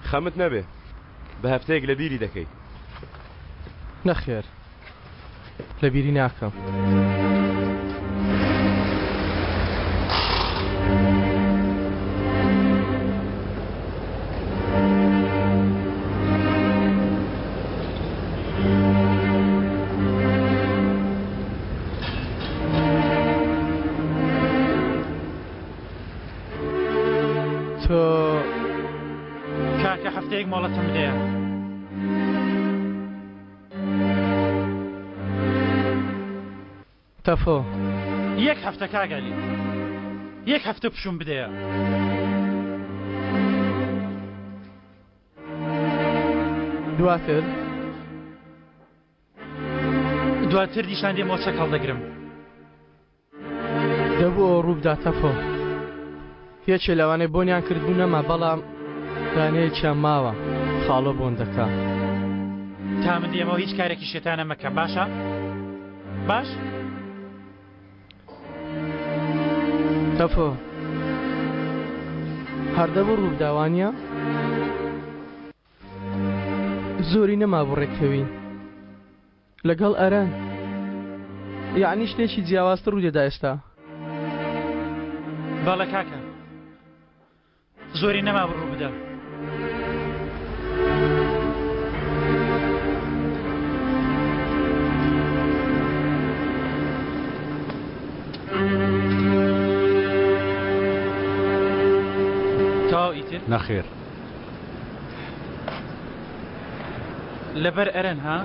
خەمت نەبێ بە هەفتەیەک لە بیری دەکەی. نەخێر لە بیری ناکەم. کاکە هەفتەیەک مۆڵەتم بدەیە. تەفۆ یەک هەفتە کاگەلی یەک هەفتە پشوم بدەیە. دواتر دیشان دێ مۆچە هەڵدەگرم. دەبوو ئەو ڕووبدا تەفۆ. هیچی لەوانەیە بۆنیان کردبوو نەما بەڵام دانەیەکیان ماوە خاڵۆ بۆن دەکا. تا من دێمەوە هیچ کارێکی شێتانە مەکە باشە؟ باش؟ تەفۆ هەردەبوو ڕووداوانیە زۆری نەما بۆ ڕێککەوین لەگەڵ ئەرەن یعنی شتێکی جیاوازتر ڕوو دێدا ئێستا. بەڵێ کاکە زۆری نەما بڕوو بدە. تاو ئیتر؟ نەخێر لەبەر ئەرەن ها؟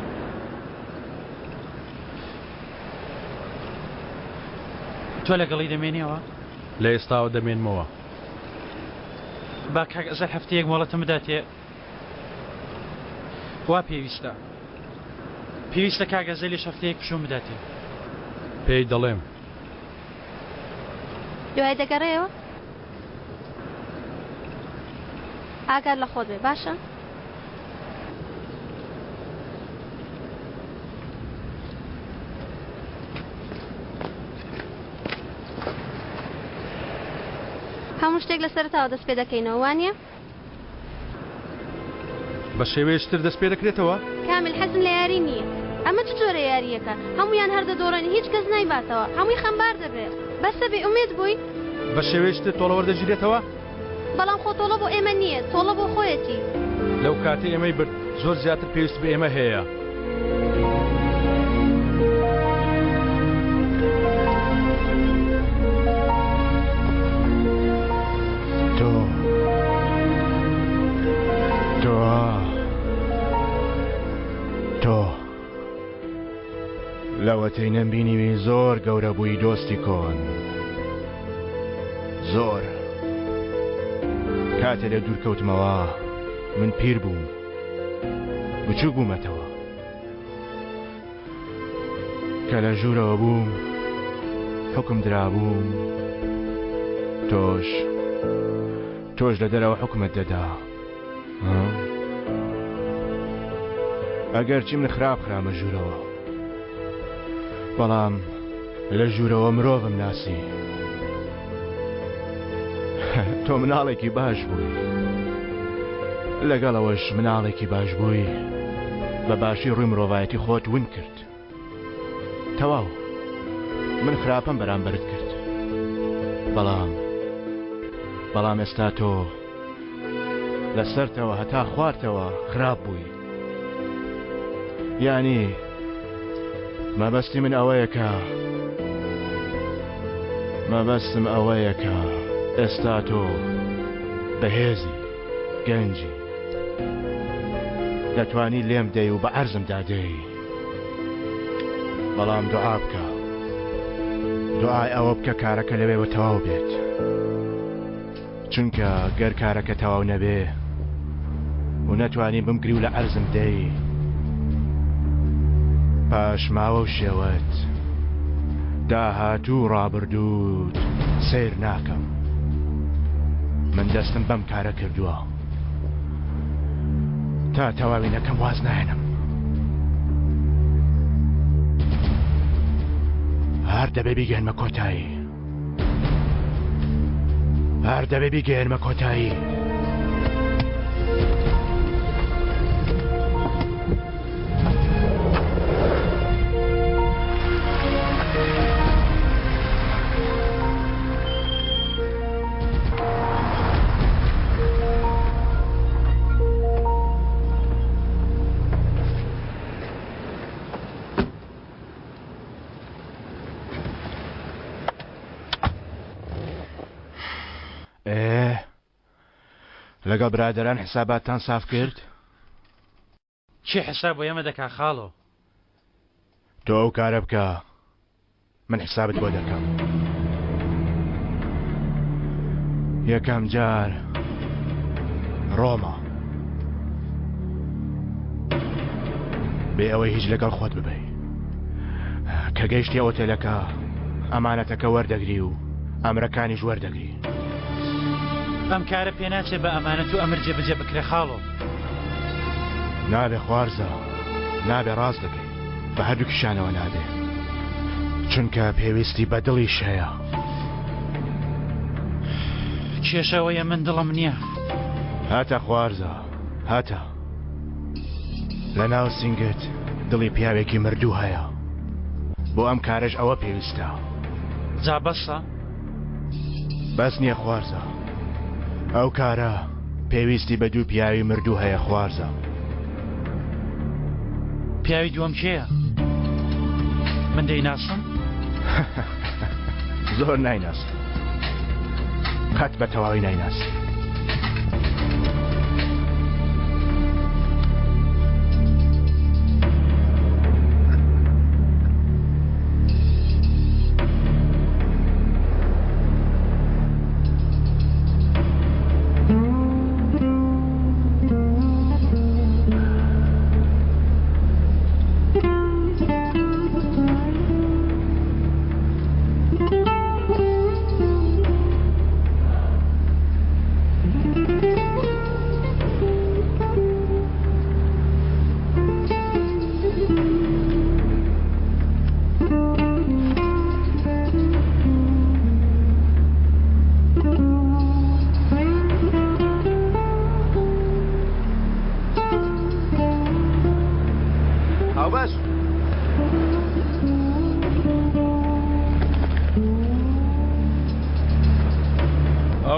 تۆ لەگەڵی دەمێنیەوە؟ لە ئێستاوە دەمێنمەوە. با کاک ئەزەر هەفتەیەک مۆڵەتم بداتێ وا پێویستە کاک ئەزەلیش هەفتەیەک پشوم بداتێ. پێی دەڵێم. دوای دەگەڕێەوە؟ ئاگار لە خۆت بێ باشە؟ هەموو شتێک لەسەرتاوە دەست پێ دەکەینەوە وانییە؟ بە شێوەیەشتر دەست پێ دەکرێتەوە؟ کامل حەزم لە یاری نییە. ئەمە چ جۆرە یاریەکە؟ هەمویان هەردەدۆڕێن هیچ کەس نایباتەوە هەمووی خەمبار دەبێت. بەسە بێ ئومێد بووی؟ بە شێوەیەشتر تۆڵە وەردەگیرێتەوە؟ بەڵام خۆ تۆڵە بۆ ئێمە نییە تۆڵە بۆ خۆیەتی. لەو کاتێ ئێمەی برد زۆر زیاتر پێویست بە ئێمە هەیە. تۆ لەوەتەی نەمبینیوی زۆر گەورە بووی دۆستی کۆن زۆر. کاتێ لە دوورکەوتمەوە من پیر بووم بچوو بوومەتەوە کە لە ژوورەوە بووم حکم درابووم تۆش لە دەرەوە حکومت دەدا. ئەگەر چی من خراپخرامە ژوورەوە بەڵام لە ژوورەوە مرۆڤم ناسی. تۆ مناڵێکی باش بووی لەگەڵەوەش مناڵێکی باش بووی بە باشی ڕووی مرۆڤایەتی خۆت ون کرد. تەواو من خراپەم بەرامبەرت کرد بەڵام ئێستا تۆ لەسەرتەوە هەتا خواردتەوە خراپ بووی. یعنی مەبەستی من مەبەستم ئەوەیە کە ئێستا تۆ بەهێزی گەنجی دەتوانی لێم دەی و بە عەرزم دادەی. بەڵام دوعا بکە دوعای ئەوە بکە کارەکە لەوێوە تەواو بێت چونکە گەر کارەکە تەواو نەبێ و نەتوانی بمگری و لە عەرزم دەی پاش ماوە و شێوەت داهاتوو ڕابردووت سیر ناکەم. من دەستم بەم کارە کردووە تا تەواوی نەکەم واز نایەنم. هەر دەبێ بیگەنمە کۆتایی هەر دەبێ بیگەنمە کۆتایی. لەگەڵ برادەران حساباتان ساف کرد؟ چی حساب بۆ ئێمە دەکا خاڵۆ؟ تۆ ئەو کارە بکە من حسابت بۆ دەکەم. یەکەم جار ڕۆما بێ ئەوەی هیچ لەگەڵ خۆت ببەی کە گەیشتی ئۆتێلەکە ئەمانەتەکە وەردەگری و ئەمرەکانیش وەردەگری. ئەم کارە پێ ناچێت بە ئەمانەت و ئەمر جێبەجێ بکرێ خاڵۆ. نابێ خوارزە نابێ ڕاست دەکەی بە هەردووکیشانەوە نابێ چونکە پێویستی بە دڵیش هەیە. کێشەوەیە من دڵم نییە. هاتە خوارزە هاتە لە ناو سینگت دڵی پیاوێکی مردوو هەیە بۆ ئەم کارش ئەوە پێویستە. جا بەسە؟ بەس نییە خوارزە ئەو کارە پێویستی بە دوو پیاوی مردوو هەیە خوارزە. پیاوی دووەم کێیە؟ من دەیناسم؟ زۆر نایناست قەت بە تەواوی نایناست.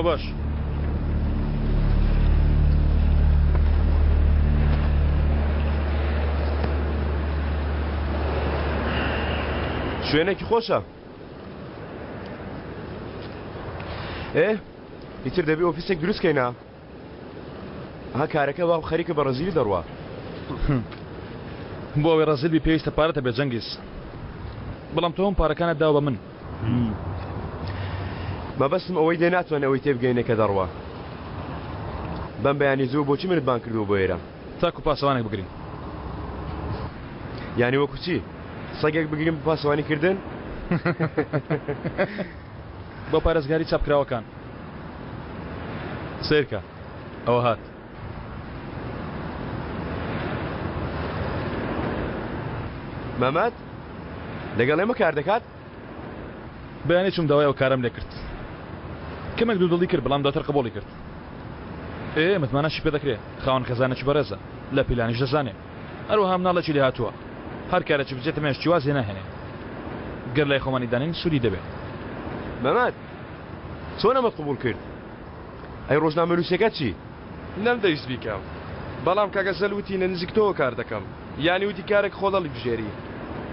باش شوێنێکی خۆشە. ئیتر دەبێ ئۆفیسێک دروستکەینە. ها کارەکە باو خەریکە بە ڕەزیلی دەڕوا. بۆ ئەوەی ڕەزیلی پێویستە پارەتە بێ جەنگیز بەڵام تۆ ئەم پارەکانت داوە بە من. مەبەستم ئەوەی دێ ناتوانێت ئەوەی تێبگەینێ کە دەڕوا. بەم بەیانی زوو بۆچی منت بان کردووە بۆ ئێرە؟ تاکو پاسەوانێک بگرین. یانی وەکو چی؟ سەگێک بگرین بە پاسەوانی کردن؟ بۆ پارێزگاری چاپکراوەکان. سیرکە ئەوە هات. مەمەد لەگەڵ ئێمە کار دەکات؟ بەیانی چوم داوای ئەو کارم لێ کرد. کەمێک دوودڵی کرد بەڵام دواتر قبوڵی کرد. متمانەشی پێ دەکرێت خاوەن خەزانەکی بەڕێزە لە پیلانیش دەزانێ هەروەها مناڵێکی لێ هاتووە هەر کارێکی بجێتە مێشتی وازێ ناهێنێ گەر لای خۆمانی دانین سوودی دەبێت. مەمەد چۆن ئەمە قبوڵ کرد؟ ئەی ڕۆژنامە نووسەکە چی؟ نەمدەویست بیکەم بەڵام کاگە زەلوتی نزیک تۆ کار دەکەم یانی وتی کارێک خۆڵەڵی بژێری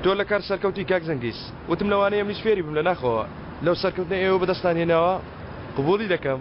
تۆ لە کار سەرکەوتی کاک زەنگیز وتم لەوانەیە منیش فێری بم لە ناخەوە لەو سەرکەوتنە ئێوە بەدەستان هێناوە قبوڵی دەکەم.